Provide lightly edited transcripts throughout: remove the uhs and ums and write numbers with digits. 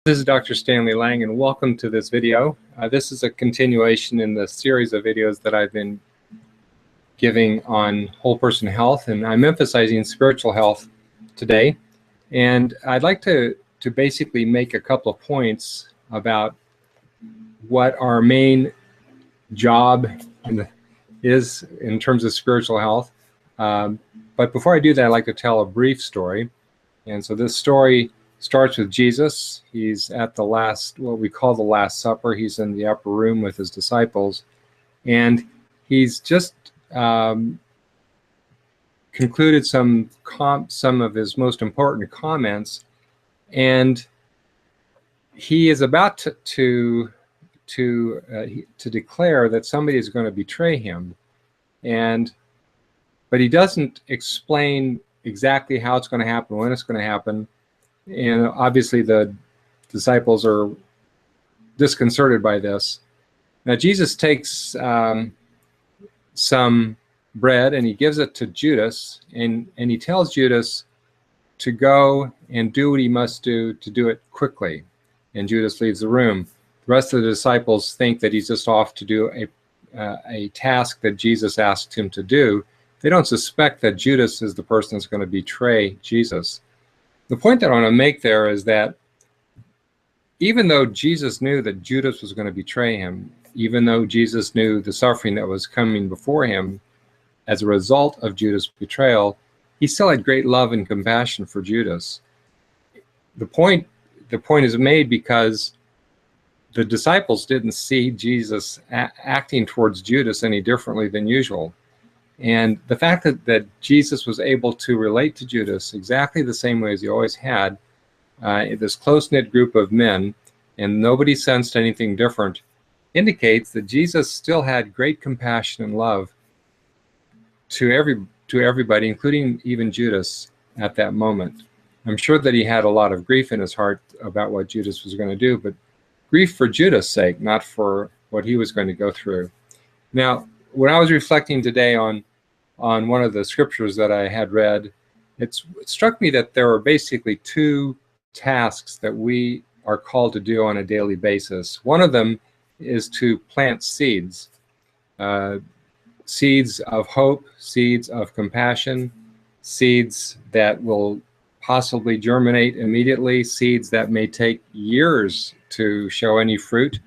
This is Dr. Stanley Lang, and welcome to this video. This is a continuation in the series of videos that I've been giving on whole person health, and I'm emphasizing spiritual health today. And I'd like to basically make a couple of points about what our main job is in terms of spiritual health. But before I do that, I'd like to tell a brief story. And so this story starts with Jesus. He's at the last, what we call the Last Supper. He's in the upper room with his disciples, and he's just concluded some of his most important comments, and he is about to declare that somebody is going to betray him, but he doesn't explain exactly how it's going to happen, when it's going to happen. And obviously the disciples are disconcerted by this. Now Jesus takes some bread and he gives it to Judas, and he tells Judas to go and do what he must do to do it quickly. And Judas leaves the room. The rest of the disciples think that he's just off to do a task that Jesus asked him to do. They don't suspect that Judas is the person that's going to betray Jesus. The point that I want to make there is that even though Jesus knew that Judas was going to betray him, even though Jesus knew the suffering that was coming before him as a result of Judas' betrayal, he still had great love and compassion for Judas. The point is made because the disciples didn't see Jesus acting towards Judas any differently than usual. And the fact that Jesus was able to relate to Judas exactly the same way as he always had, this close-knit group of men, and nobody sensed anything different, indicates that Jesus still had great compassion and love to everybody, including even Judas at that moment. I'm sure that he had a lot of grief in his heart about what Judas was going to do, but grief for Judas' sake, not for what he was going to go through. Now, when I was reflecting today on one of the scriptures that I had read, it struck me that there are basically two tasks that we are called to do on a daily basis. One of them is to plant seeds, seeds of hope, seeds of compassion, seeds that will possibly germinate immediately, seeds that may take years to show any fruit.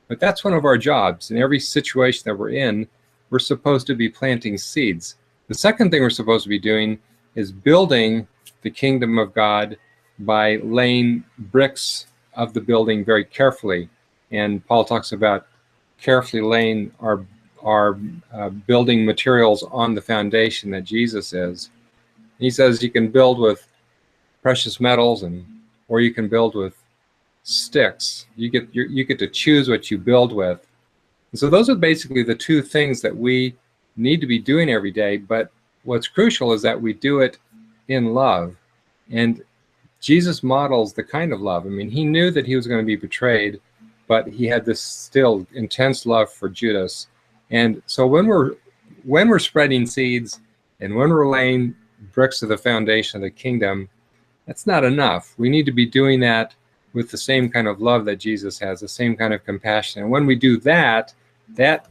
But that's one of our jobs. In every situation that we're in, we're supposed to be planting seeds. The second thing we're supposed to be doing is building the kingdom of God by laying bricks of the building very carefully. And Paul talks about carefully laying our building materials on the foundation that Jesus is. He says you can build with precious metals, or you can build with sticks. You get to choose what you build with. And so those are basically the two things that we need to be doing every day, but what's crucial is that we do it in love. And Jesus models the kind of love. I mean, he knew that he was going to be betrayed, but he had this still intense love for Judas. And so when we're spreading seeds and when we're laying bricks of the foundation of the kingdom, that's not enough. We need to be doing that with the same kind of love that Jesus has, the same kind of compassion. And when we do that, that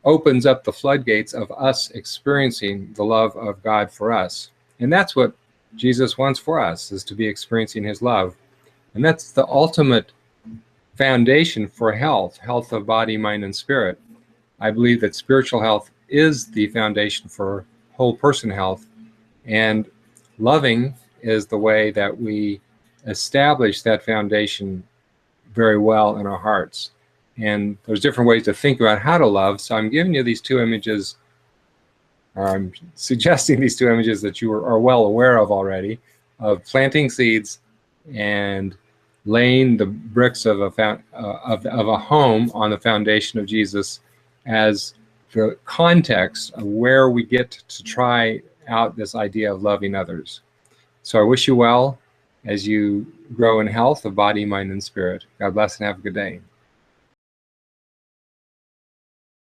opens up the floodgates of us experiencing the love of God for us. And that's what Jesus wants for us, is to be experiencing his love. And that's the ultimate foundation for health of body, mind, and spirit. I believe that spiritual health is the foundation for whole person health, and loving is the way that we establish that foundation very well in our hearts. And there's different ways to think about how to love. So I'm giving you these two images, or I'm suggesting these two images that you are well aware of already, of planting seeds and laying the bricks of a home on the foundation of Jesus as the context of where we get to try out this idea of loving others. So I wish you well as you grow in health of body, mind, and spirit. God bless and have a good day.